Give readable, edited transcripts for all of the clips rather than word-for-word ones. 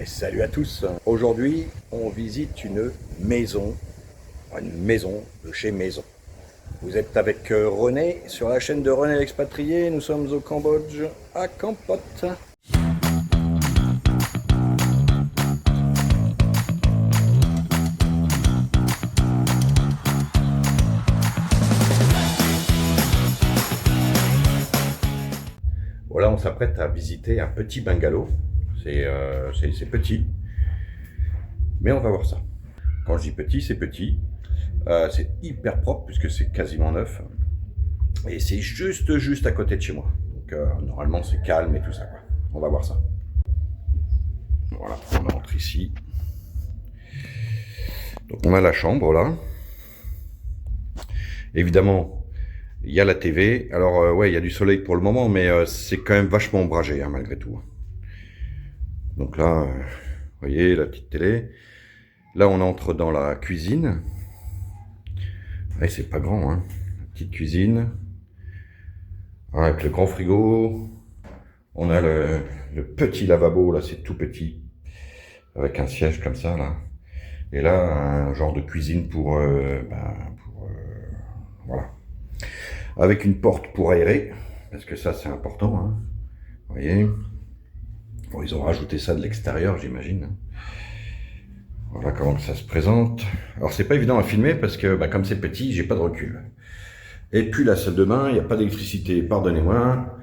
Et salut à tous. Aujourd'hui, on visite une maison de chez Maison. Vous êtes avec René sur la chaîne de René l'expatrié. Nous sommes au Cambodge, à Kampot. Voilà, on s'apprête à visiter un petit bungalow. C'est petit, mais on va voir ça. Quand je dis petit, c'est petit. C'est hyper propre puisque c'est quasiment neuf. Et c'est juste à côté de chez moi. Donc normalement c'est calme et tout ça, quoi. On va voir ça. Voilà, on entre ici. Donc on a la chambre là. Évidemment, il y a la TV. Alors ouais, il y a du soleil pour le moment, mais c'est quand même vachement ombragé hein, malgré tout. Donc là, vous voyez la petite télé. Là, on entre dans la cuisine. Ouais, c'est pas grand, hein. La petite cuisine. Avec le grand frigo. On a le petit lavabo, là, c'est tout petit. Avec un siège comme ça, là. Et là, un genre de cuisine pour voilà. Avec une porte pour aérer. Parce que ça, c'est important, hein. Vous voyez. Bon, ils ont rajouté ça de l'extérieur, j'imagine. Voilà comment ça se présente. Alors, c'est pas évident à filmer parce que, comme c'est petit, j'ai pas de recul. Et puis, la salle de bain, il n'y a pas d'électricité, pardonnez-moi.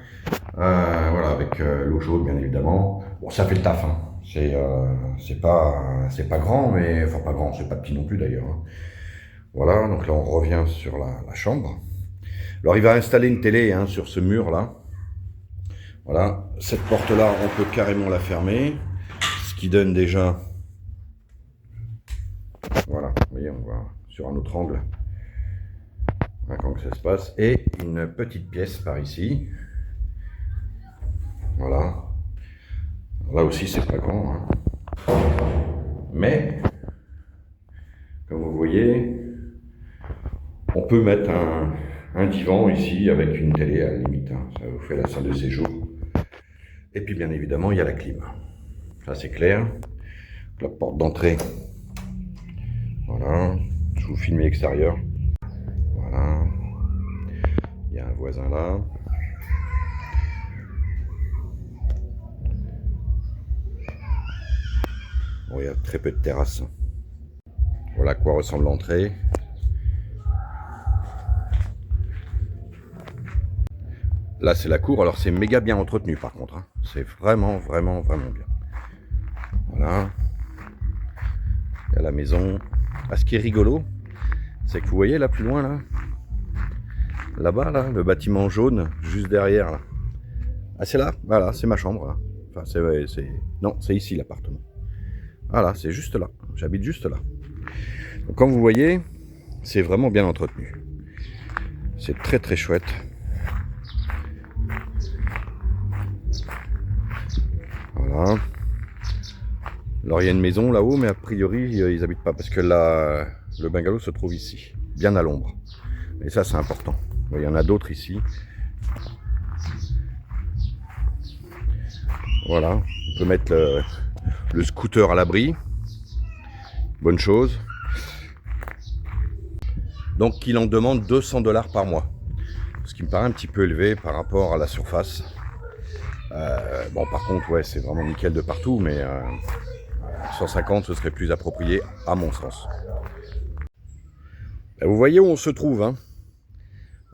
Voilà, avec l'eau chaude, bien évidemment. Bon, ça fait le taf, hein. C'est pas grand, mais... Enfin, pas grand, c'est pas petit non plus, d'ailleurs. Hein. Voilà, donc là, on revient sur la chambre. Alors, il va installer une télé hein, sur ce mur-là. Voilà, cette porte-là, on peut carrément la fermer, ce qui donne déjà, voilà, vous voyez, on voit sur un autre angle, voilà comment ça se passe, et une petite pièce par ici, voilà, là aussi c'est pas grand, hein. Mais, comme vous voyez, on peut mettre un divan ici avec une télé à la limite, hein. Ça vous fait la salle de séjour. Et puis bien évidemment, il y a la clim. Ça c'est clair. La porte d'entrée. Voilà. Je vous filme l'extérieur. Voilà. Il y a un voisin là. Bon, il y a très peu de terrasse. Voilà à quoi ressemble l'entrée. Là, c'est la cour. Alors, c'est méga bien entretenu, par contre. Hein. C'est vraiment bien. Voilà. Il y a la maison. Ah, ce qui est rigolo, c'est que vous voyez, là, plus loin, là. Là-bas, là, le bâtiment jaune, juste derrière, là. Ah, c'est là. Voilà, c'est ma chambre, là. Enfin, non, c'est ici, l'appartement. Voilà, c'est juste là. J'habite juste là. Donc, comme vous voyez, c'est vraiment bien entretenu. C'est très chouette. Voilà. Alors il y a une maison là-haut, mais a priori ils habitent pas parce que le bungalow se trouve ici, bien à l'ombre. Et ça c'est important. Il y en a d'autres ici. Voilà, on peut mettre le scooter à l'abri. Bonne chose. Donc il en demande 200 $ par mois. Ce qui me paraît un petit peu élevé par rapport à la surface. Bon par contre ouais c'est vraiment nickel de partout mais 150 ce serait plus approprié à mon sens. Vous voyez où on se trouve hein.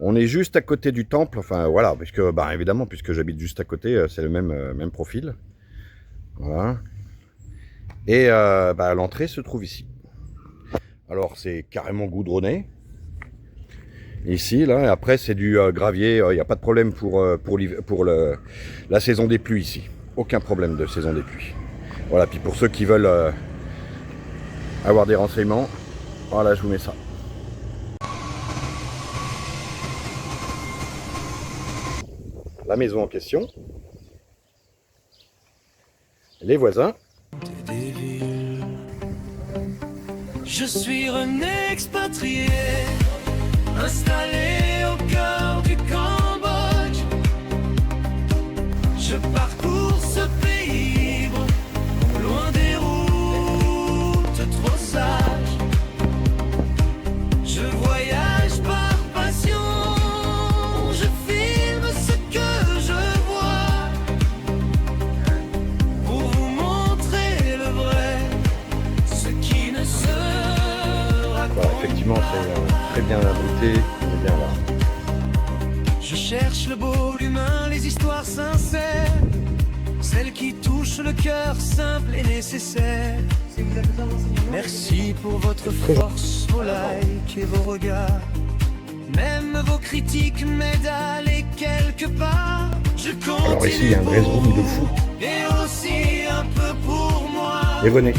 On est juste à côté du temple, enfin voilà, puisque évidemment puisque j'habite juste à côté c'est le même profil. Voilà. Et l'entrée se trouve ici. Alors c'est carrément goudronné. Ici, là, et après c'est du gravier, il n'y a pas de problème pour la saison des pluies ici. Aucun problème de saison des pluies. Voilà, puis pour ceux qui veulent avoir des renseignements, voilà, je vous mets ça. La maison en question. Les voisins. Je suis René expatrié. Installé au cœur du Cambodge, je parcours ce pays, loin des celle qui touche le cœur simple et nécessaire. Merci pour votre force, vos likes et vos regards. Même vos critiques m'aident à aller quelque part. Je continue. Alors ici, il y a un dress room de fou. Et aussi un peu pour moi. Et venez.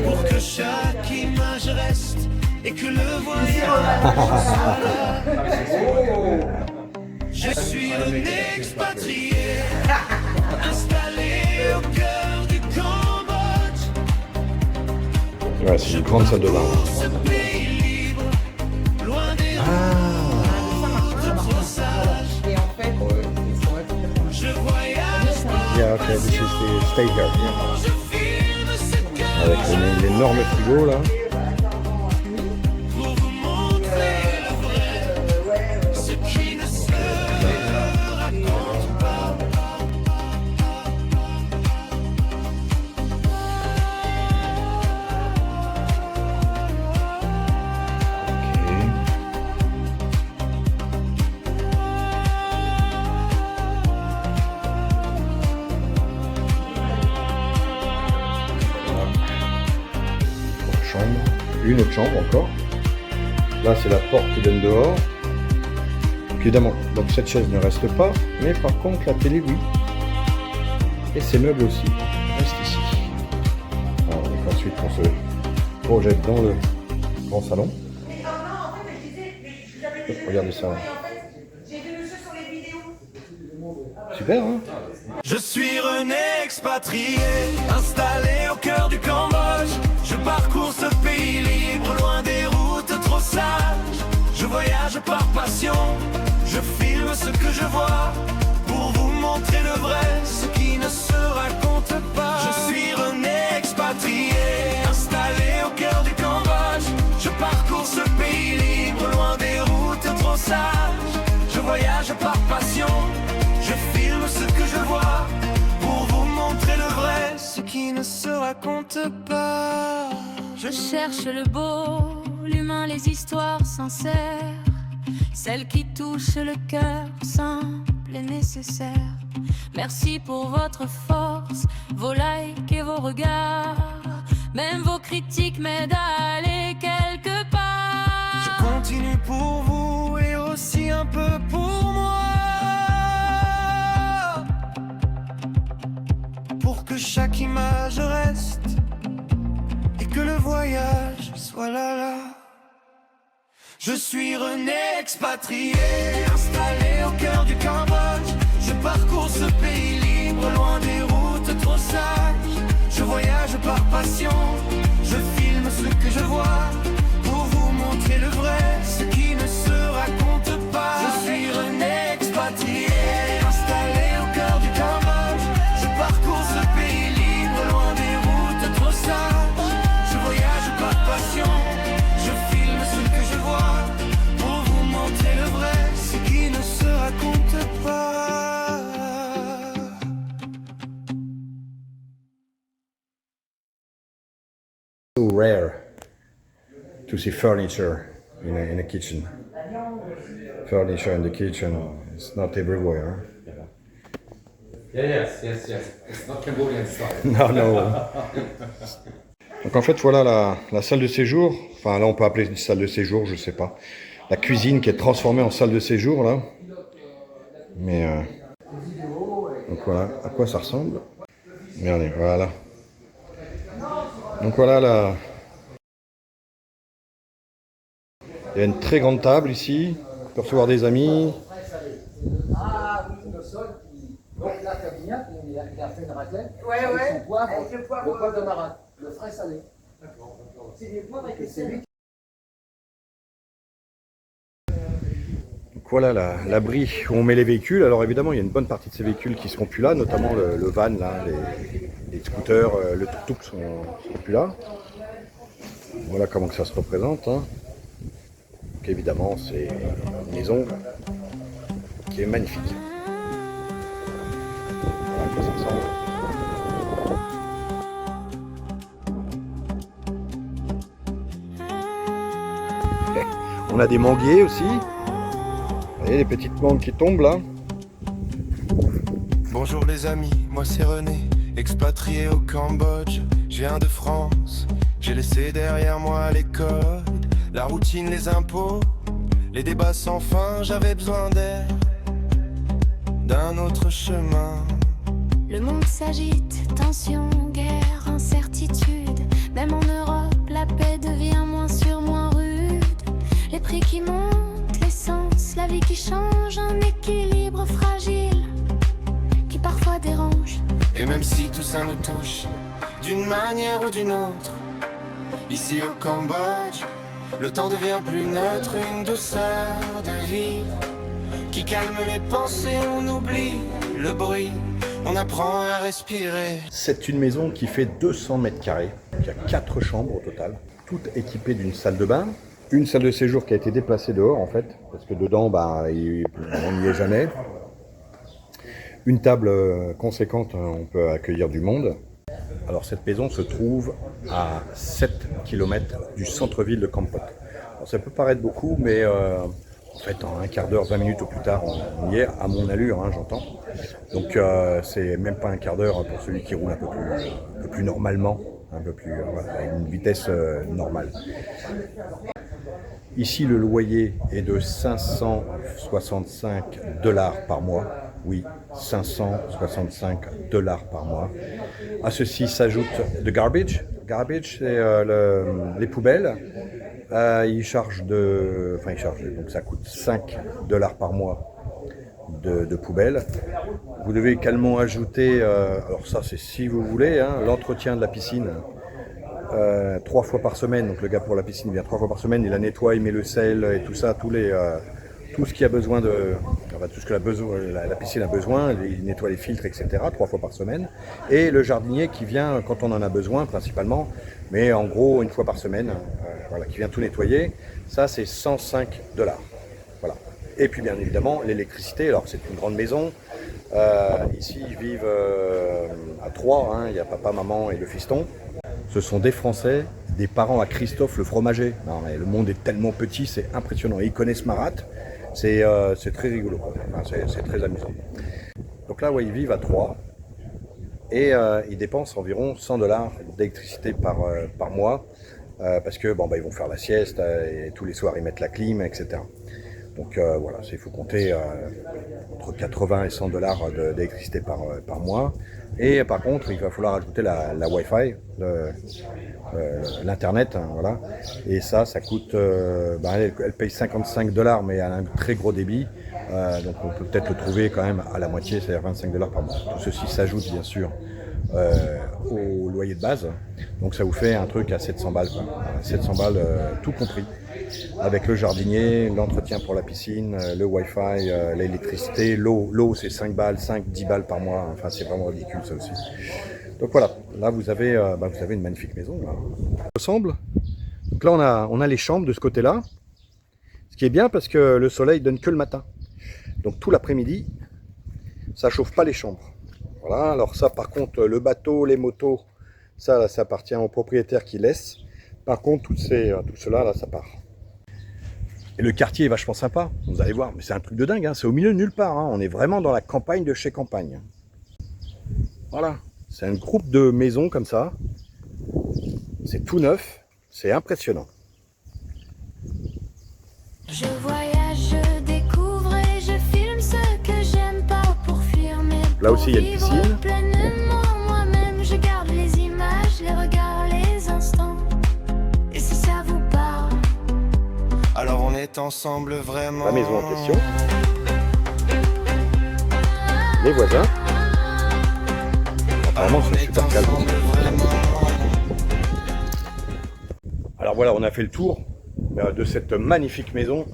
Pour que chaque image reste et que le voyage soit là. Je suis un expatrié, installé au cœur du Cambodge. Ouais, c'est une grande salle de bain. Pour ce pays libre, loin des routes trop sages. Et en fait, ils sont extrêmement. Je voyage par Yeah, okay, this is the stay here. je filme ce cœur Avec l'énorme frigo là. pour vous montrer le vrai, ce qui ne se raconte pas. Chambre. Une autre chambre encore. Là c'est la porte qui donne dehors. Évidemment, donc cette chaise ne reste pas, mais par contre la télé oui. Et ces meubles aussi restent ici. Alors, donc ensuite on se projette dans le grand salon. Regardez ça. Super hein. Je suis René expatrié, installé au cœur du Cambodge. Je parcours ce pays libre, loin des routes trop sages. Je voyage par passion, je filme ce que je vois, pour vous montrer le vrai, ce qui ne se raconte pas. Je suis René expatrié, installé au cœur du Cambodge. Je parcours ce pays libre, loin des routes trop sages. Je voyage par passion, je filme ce que je vois, pour vous montrer le vrai, ce qui ne se raconte pas. Je cherche le beau, l'humain, les histoires sincères, celles qui touchent le cœur simple et nécessaire. Merci pour votre force, vos likes et vos regards. Même vos critiques m'aident à aller quelque part. Je continue pour vous et aussi un peu pour moi, pour que chaque image reste et que le voyage soit là. Je suis René expatrié, installé au cœur du Cambodge. Je parcours ce pays libre, loin des routes trop sages. Je voyage par passion, je filme ce que je vois, pour vous montrer le vrai, ce qui ne se raconte pas. Je suis René expatrié, installé au cœur du Cambodge. Je parcours ce pays libre, loin des routes trop sages. Je voyage par passion, je filme ce que je vois, pour vous montrer le vrai, ce qui ne se raconte pas. So rare to see furniture in a kitchen. Furniture in the kitchen, it's not everywhere. Yeah, yes. It's not Cambodian style. Non, non. Donc en fait voilà la salle de séjour. Enfin là on peut appeler une salle de séjour, je sais pas. La cuisine qui est transformée en salle de séjour là. Mais donc voilà à quoi ça ressemble. Regardez, voilà. Donc voilà là. Il y a une très grande table ici. On peut recevoir des amis. Ah oui, le sol qui. Donc là, Fabien, il a fait une raclette. Ouais, avec ouais. son poivre, Avec le poivre, le poivre de Marat, le frais salé. C'est des poivres avec Et le c'est sel. lui Donc voilà l'abri où on met les véhicules. Alors évidemment il y a une bonne partie de ces véhicules qui seront plus là, notamment le van là, les scooters, le tuk-tuk sont plus là. Voilà comment que ça se représente. Hein. Donc évidemment c'est une maison qui est magnifique. Voilà à quoi ça ressemble. On a des manguiers aussi. Vous voyez les petites mangues qui tombent là. Bonjour les amis, moi c'est René, expatrié au Cambodge. Je viens de France, j'ai laissé derrière moi les codes, la routine, les impôts, les débats sans fin. J'avais besoin d'air, d'un autre chemin. Le monde s'agite, tension, guerre, incertitude. Même en Europe, la paix devient moins sûre, moins rude. Les prix qui montent, l'essence, la vie qui change, un équilibre fragile qui parfois dérange. Et même si tout ça nous touche, d'une manière ou d'une autre, ici au Cambodge, le temps devient plus neutre, une douceur de vie qui calme les pensées, on oublie le bruit, on apprend à respirer. C'est une maison qui fait 200 mètres carrés. Il y a 4 chambres au total, toutes équipées d'une salle de bain. Une salle de séjour qui a été déplacée dehors en fait, parce que dedans, on n'y est jamais. Une table conséquente, on peut accueillir du monde. Alors cette maison se trouve à 7 km du centre-ville de Kampot. Alors ça peut paraître beaucoup, mais en fait en un quart d'heure, 20 minutes au plus tard, on y est, à mon allure, j'entends. Donc c'est même pas un quart d'heure pour celui qui roule un peu plus normalement, un peu plus à une vitesse normale. Ici, le loyer est de 565 $ par mois. Oui, 565 $ par mois. À ceci s'ajoute le garbage. Garbage, c'est les poubelles. Il charge, donc ça coûte 5 $ par mois de poubelles. Vous devez également ajouter, alors ça c'est si vous voulez, l'entretien de la piscine. 3 fois par semaine, donc le gars pour la piscine vient 3 fois par semaine, il la nettoie, il met le sel et tout ça, tout ce qui a besoin tout ce que la piscine a besoin, il nettoie les filtres, etc. 3 fois par semaine. Et le jardinier qui vient quand on en a besoin principalement, mais en gros 1 fois par semaine, qui vient tout nettoyer. Ça c'est 105 $. Voilà. Et puis bien évidemment l'électricité, alors c'est une grande maison. Ici ils vivent à 3, il y a papa, maman et le fiston. Ce sont des Français, des parents à Christophe le fromager. Non, mais le monde est tellement petit, c'est impressionnant. Et ils connaissent Marat, c'est très rigolo, c'est très amusant. Donc là, ils vivent à 3 et ils dépensent environ 100 $ d'électricité par mois parce que ils vont faire la sieste et tous les soirs ils mettent la clim, etc. Donc voilà, il faut compter entre 80 et 100 $ d'électricité par mois. Et par contre, il va falloir ajouter la Wi-Fi, l'internet, voilà. Et ça coûte, elle paye 55 $, mais elle a un très gros débit. Donc on peut peut-être le trouver quand même à la moitié, c'est-à-dire 25 $ par mois. Tout ceci s'ajoute bien sûr au loyer de base. Donc ça vous fait un truc à 700 balles, quoi. 700 balles tout compris. Avec le jardinier, l'entretien pour la piscine, le Wi-Fi, l'électricité, l'eau c'est 5 balles, 10 balles par mois. Enfin c'est vraiment ridicule ça aussi. Donc voilà, là vous avez une magnifique maison. Là. Ensemble. Donc là on a les chambres de ce côté-là. Ce qui est bien parce que le soleil donne que le matin. Donc tout l'après-midi, ça chauffe pas les chambres. Voilà, alors ça par contre, le bateau, les motos, ça appartient au propriétaire qui laisse. Par contre, tout cela, là, ça part. Et le quartier est vachement sympa, vous allez voir, mais c'est un truc de dingue, c'est au milieu de nulle part, on est vraiment dans la campagne de chez campagne. Voilà, c'est un groupe de maisons comme ça, c'est tout neuf, c'est impressionnant. Je voyage, je découvre et je filme ce que j'aime pas pour fuir mes. Là aussi il y a une piscine. Pleinement moi-même, je garde les images, les regards, les instants. Et si ça vous parle, alors on est ensemble vraiment. La maison en question. Les voisins. Apparemment c'est super calme. Alors voilà, on a fait le tour de cette magnifique maison.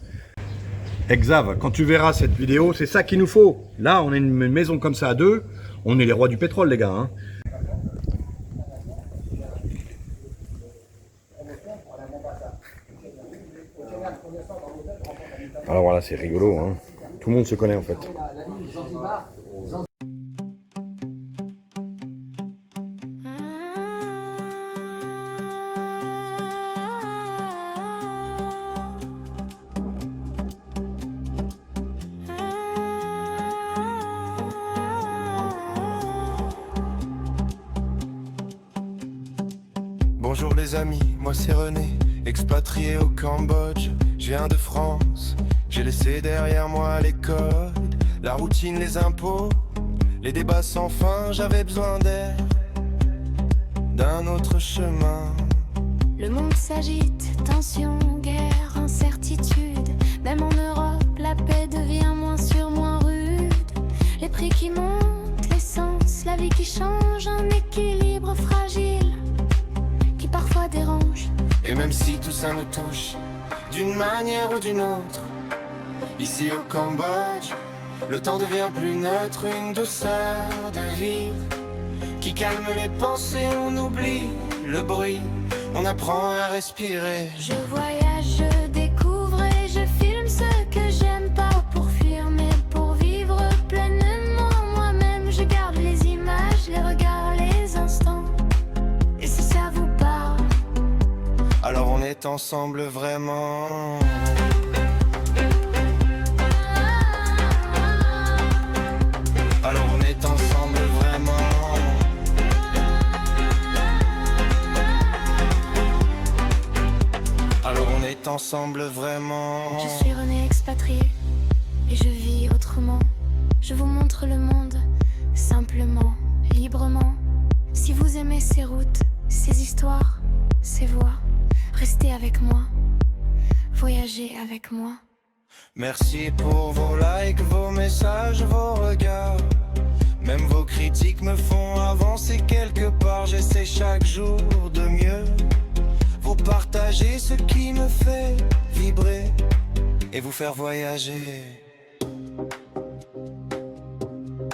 Exav, quand tu verras cette vidéo, c'est ça qu'il nous faut. Là, on a une maison comme ça à 2. On est les rois du pétrole, les gars. Alors voilà, c'est rigolo. Tout le monde se connaît en fait. Bonjour les amis, moi c'est René, expatrié au Cambodge. Je viens de France, j'ai laissé derrière moi l'école, la routine, les impôts, les débats sans fin. J'avais besoin d'air, d'un autre chemin. Le monde s'agite, tension, guerre, incertitude. Même en Europe, la paix devient moins sûre, moins rude. Les prix qui montent, l'essence, la vie qui change, un équilibre fragile qui parfois dérange. Et même si tout ça nous touche, d'une manière ou d'une autre, ici au Cambodge, le temps devient plus neutre, une douceur de vivre qui calme les pensées, on oublie le bruit, on apprend à respirer. Je voyage, je découvre et je filme ce que j'aime, pas pour fuir mais pour vivre pleinement moi-même. Je garde les images, les regards, les instants. Et si ça vous parle, alors on est ensemble vraiment. Alors on est ensemble vraiment. Alors on est ensemble vraiment. je suis René expatrié et je vis autrement. Je vous montre le monde simplement, librement. Si vous aimez ces routes, ces histoires, ces voix, restez avec moi, voyagez avec moi. Merci pour vos likes, vos messages, vos regards. Même vos critiques me font avancer quelque part. J'essaie chaque jour de mieux vous partager ce qui me fait vibrer et vous faire voyager.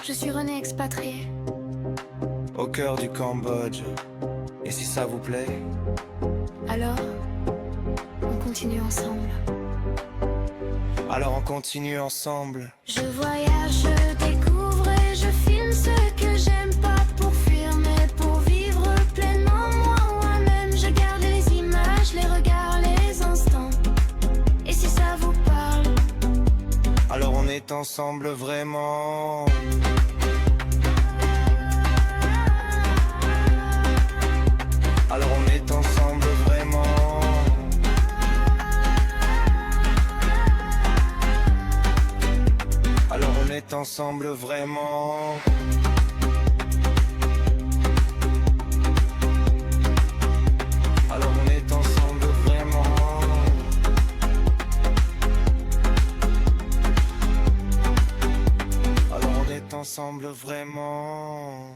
Je suis René expatrié. Au cœur du Cambodge. Et si ça vous plaît, Alors, on continue ensemble. alors on continue ensemble. Je voyage, je découvre et je filme ce que j'aime, pas pour fuir mais pour vivre pleinement moi-même. Je garde les images, les regards, les instants. Et si ça vous parle, Alors on est ensemble vraiment. Alors on est ensemble vraiment. Alors on est ensemble vraiment. Alors on est ensemble vraiment. Alors on est ensemble vraiment.